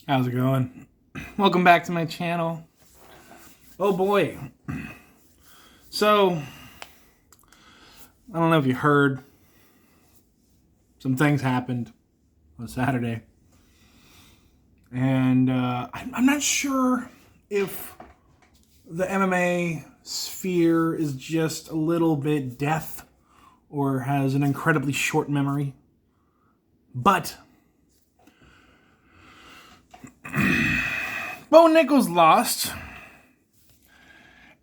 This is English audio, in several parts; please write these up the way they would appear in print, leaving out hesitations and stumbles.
How's it going? Welcome back to my channel. Oh boy. So, I don't know if you heard, some things happened on Saturday. And I'm not sure if the MMA sphere is just a little bit deaf or has an incredibly short memory. But Bo Nickal's lost.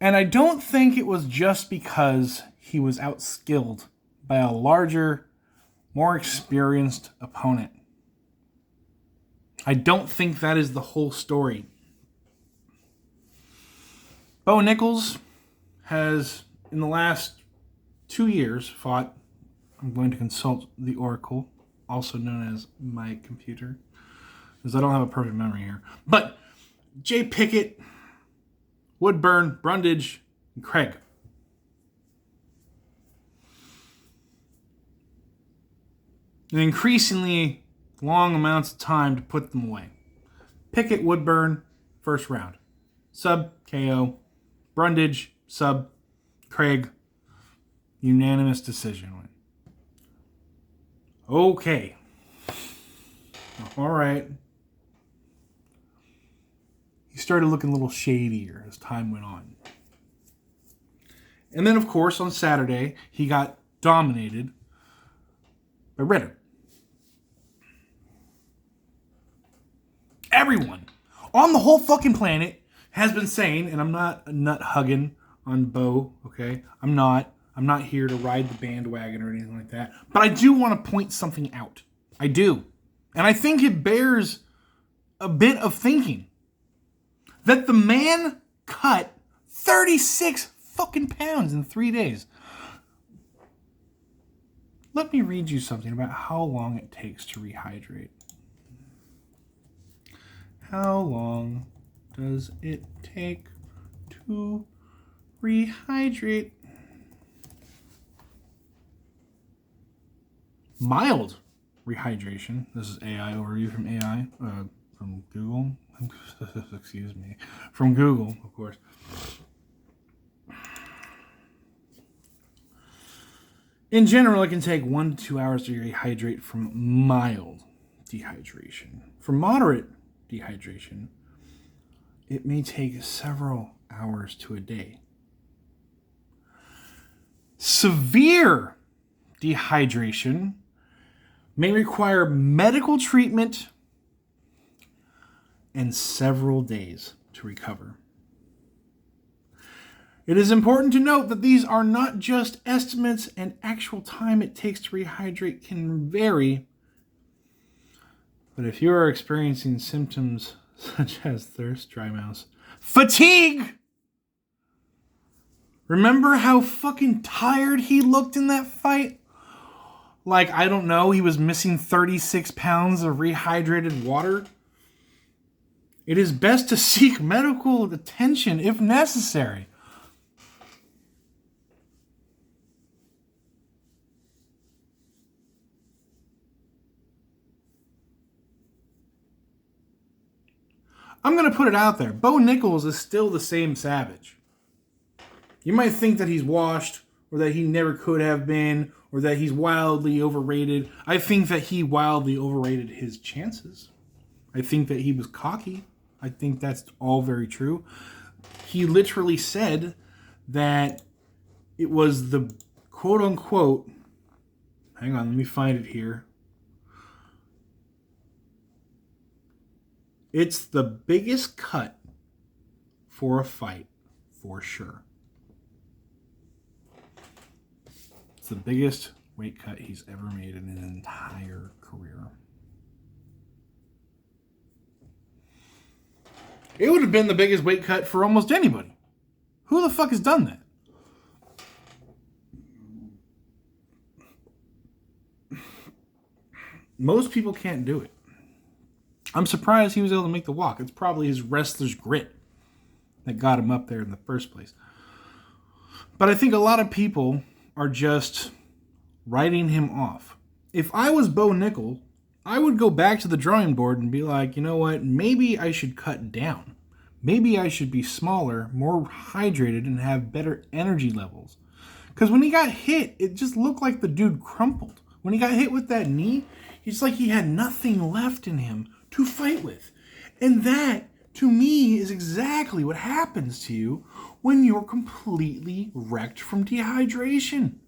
And I don't think it was just because he was outskilled by a larger, more experienced opponent. I don't think that is the whole story. Bo Nickal has, in the last 2 years, fought, I'm going to consult the Oracle, also known as my computer, because I don't have a perfect memory here. But Jay Pickett, Woodburn, Brundage, and Craig. And increasingly long amounts of time to put them away. Pickett, Woodburn, first round. Sub, KO. Brundage, sub. Craig, unanimous decision win. Okay. All right. He started looking a little shadier as time went on. And then, of course, on Saturday, he got dominated by Ritter. Everyone on the whole fucking planet has been saying, and I'm not nut hugging on Bo, okay? I'm not here to ride the bandwagon or anything like that. But I do want to point something out. I do. And I think it bears a bit of thinking. That the man cut 36 fucking pounds in 3 days. Let me read you something about how long it takes to rehydrate. How long does it take to rehydrate? Mild rehydration. This is AI overview from AI, from Google. Excuse me. From Google, of course. In general, it can take 1 to 2 hours to rehydrate from mild dehydration. For moderate dehydration, it may take several hours to a day. Severe dehydration may require medical treatment and several days to recover. It is important to note that these are not just estimates, and actual time it takes to rehydrate can vary. But if you are experiencing symptoms such as thirst, dry mouth, fatigue, remember how fucking tired he looked in that fight? Like, I don't know, he was missing 36 pounds of rehydrated water. It is best to seek medical attention if necessary. I'm going to put it out there. Bo Nickal's is still the same savage. You might think that he's washed, or that he never could have been, or that he's wildly overrated. I think that he wildly overrated his chances. I think that he was cocky. I think that's all very true. He literally said that it was the quote-unquote, hang on, let me find it here. It's the biggest cut for a fight, for sure. It's the biggest weight cut he's ever made in an entire career. It would have been the biggest weight cut for almost anybody. Who the fuck has done that? Most people can't do it. I'm surprised he was able to make the walk. It's probably his wrestler's grit that got him up there in the first place. But I think a lot of people are just writing him off. If I was Bo Nickal, I would go back to the drawing board and be like, you know what? Maybe I should cut down. Maybe I should be smaller, more hydrated, and have better energy levels. Because when he got hit, it just looked like the dude crumpled. When he got hit with that knee, it's like he had nothing left in him to fight with. And that, to me, is exactly what happens to you when you're completely wrecked from dehydration.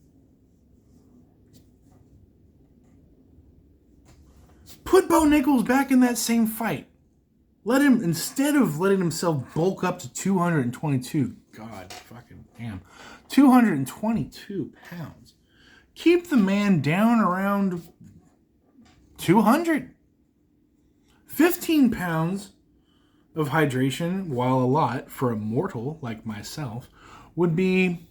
Put Bo Nickal back in that same fight. Let him, instead of letting himself bulk up to 222, God fucking damn, 222 pounds. Keep the man down around 200. 15 pounds of hydration, while a lot for a mortal like myself, would be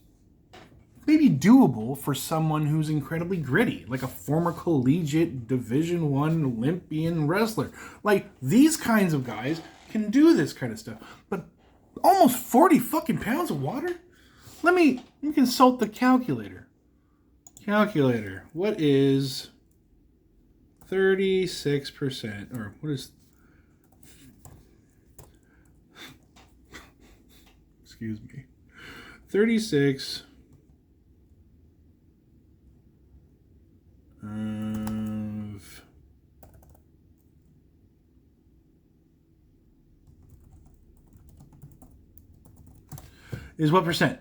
maybe doable for someone who's incredibly gritty, like a former collegiate Division I Olympian wrestler. Like, these kinds of guys can do this kind of stuff. But almost 40 fucking pounds of water? Let me consult the calculator. Calculator, what is 36%? Or what is... Excuse me. 36... is what percent?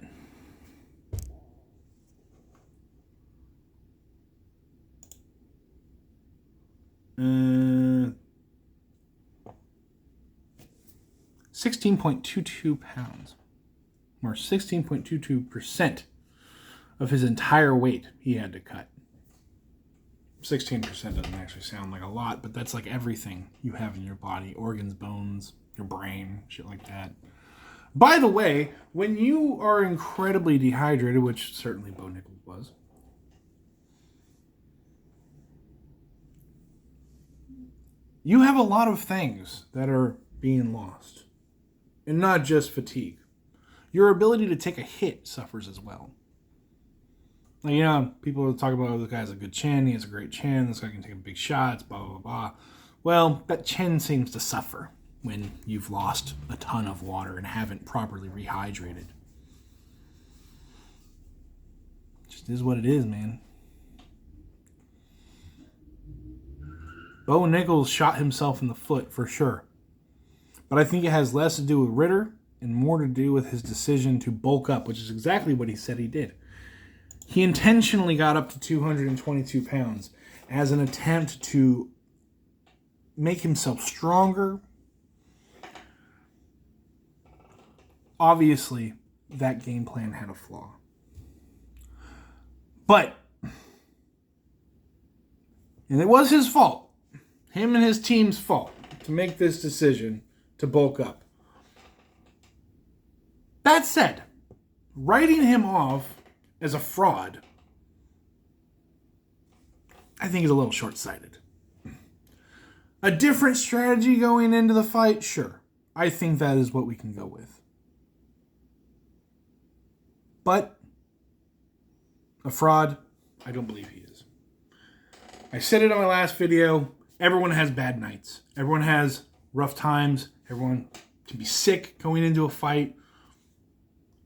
Uh, 16.22 pounds, or 16.22% of his entire weight he had to cut. 16% doesn't actually sound like a lot, but that's like everything you have in your body, organs, bones, your brain, shit like that. By the way, when you are incredibly dehydrated, which certainly Bo Nickal was, you have a lot of things that are being lost. And not just fatigue. Your ability to take a hit suffers as well. Like, you know, people talk about, oh, the guy has a good chin, he has a great chin, this guy can take big shots, blah, blah, blah. Well, that chin seems to suffer when you've lost a ton of water and haven't properly rehydrated. Just is what it is, man. Bo Nickal shot himself in the foot for sure. But I think it has less to do with Ritter and more to do with his decision to bulk up, which is exactly what he said he did. He intentionally got up to 222 pounds as an attempt to make himself stronger. Obviously, that game plan had a flaw. But, and it was his fault, him and his team's fault, to make this decision to bulk up. That said, writing him off as a fraud, I think is a little short-sighted. A different strategy going into the fight, sure. I think that is what we can go with. But a fraud, I don't believe he is. I said it on my last video. Everyone has bad nights. Everyone has rough times. Everyone can be sick going into a fight.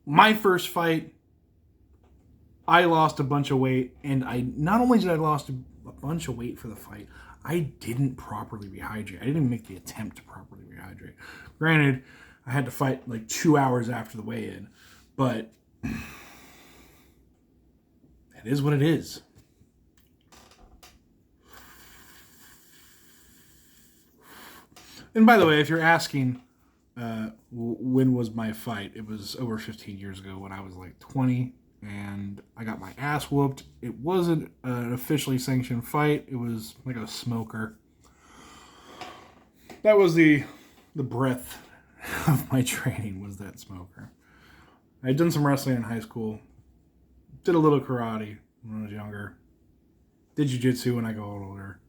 My first fight, I lost a bunch of weight, and not only did I lost a bunch of weight for the fight, I didn't properly rehydrate. I didn't even make the attempt to properly rehydrate. Granted, I had to fight like 2 hours after the weigh-in, but it is what it is. And by the way, if you're asking when was my fight, it was over 15 years ago when I was like 20 and I got my ass whooped. It wasn't an officially sanctioned fight. It was like a smoker. That was the breadth of my training, was that smoker. I had done some wrestling in high school. Did a little karate when I was younger. Did jiu-jitsu when I got older.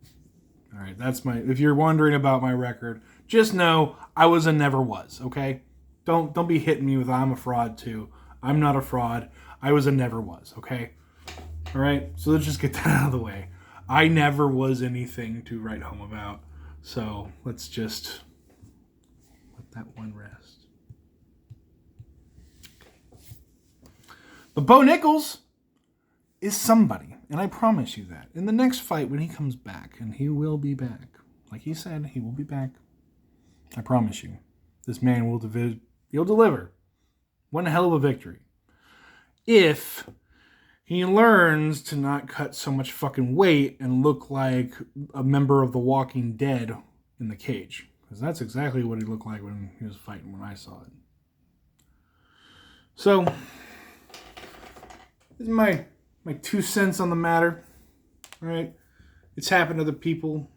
All right, that's my... If you're wondering about my record, just know I was and never was, okay? Don't be hitting me with I'm a fraud too. I'm not a fraud. I was and never was, okay? All right, so let's just get that out of the way. I never was anything to write home about. So let's just let that one rest. But Bo Nickal is somebody. And I promise you that. In the next fight, when he comes back, and he will be back. Like he said, he will be back. I promise you. This man will he'll deliver. One hell of a victory. If he learns to not cut so much fucking weight and look like a member of The Walking Dead in the cage. Because that's exactly what he looked like when he was fighting when I saw it. So, this is my 2 cents on the matter. All right? It's happened to other people.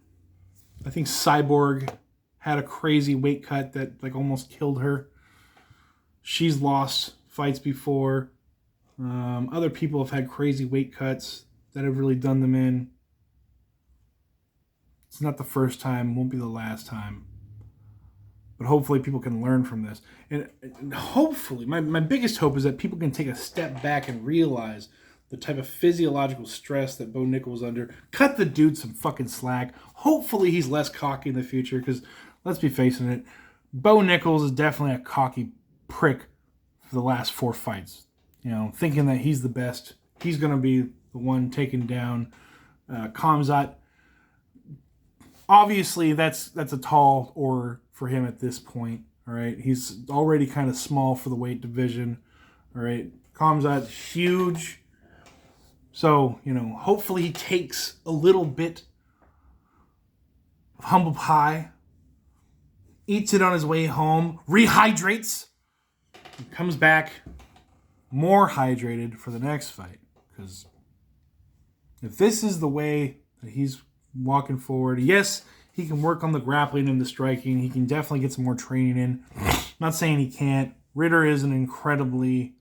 I think Cyborg had a crazy weight cut that like almost killed her. She's lost fights before. Other people have had crazy weight cuts that have really done them in. It's not the first time, won't be the last time. But hopefully people can learn from this. And hopefully, my biggest hope is that people can take a step back and realize the type of physiological stress that Bo Nickal is under. Cut the dude some fucking slack. Hopefully he's less cocky in the future, because let's be facing it, Bo Nickal is definitely a cocky prick for the last 4 fights. You know, thinking that he's the best. He's going to be the one taking down Khamzat. Obviously, that's a tall order for him at this point. All right, he's already kind of small for the weight division. All right, Khamzat's huge. So, you know, hopefully he takes a little bit of humble pie, eats it on his way home, rehydrates, and comes back more hydrated for the next fight. Because if this is the way that he's walking forward, yes, he can work on the grappling and the striking. He can definitely get some more training in. Not saying he can't. Ritter is an incredibly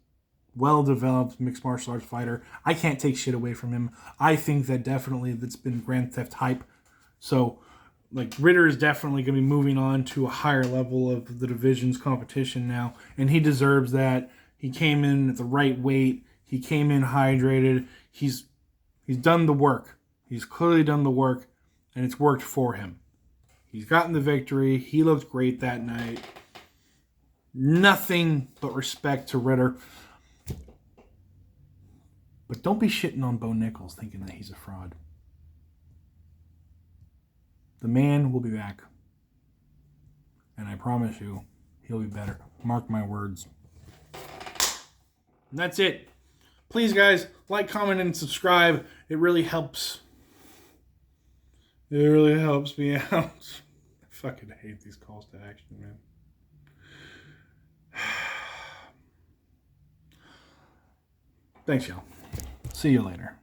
well-developed mixed martial arts fighter. I can't take shit away from him. I think that definitely that's been Grand Theft hype. So, like, Ritter is definitely going to be moving on to a higher level of the division's competition now, and he deserves that. He came in at the right weight. He came in hydrated. He's done the work. He's clearly done the work, and it's worked for him. He's gotten the victory. He looked great that night. Nothing but respect to Ritter. But don't be shitting on Bo Nickal thinking that he's a fraud. The man will be back. And I promise you, he'll be better. Mark my words. And that's it. Please, guys, like, comment, and subscribe. It really helps. It really helps me out. I fucking hate these calls to action, man. Thanks, y'all. See you later.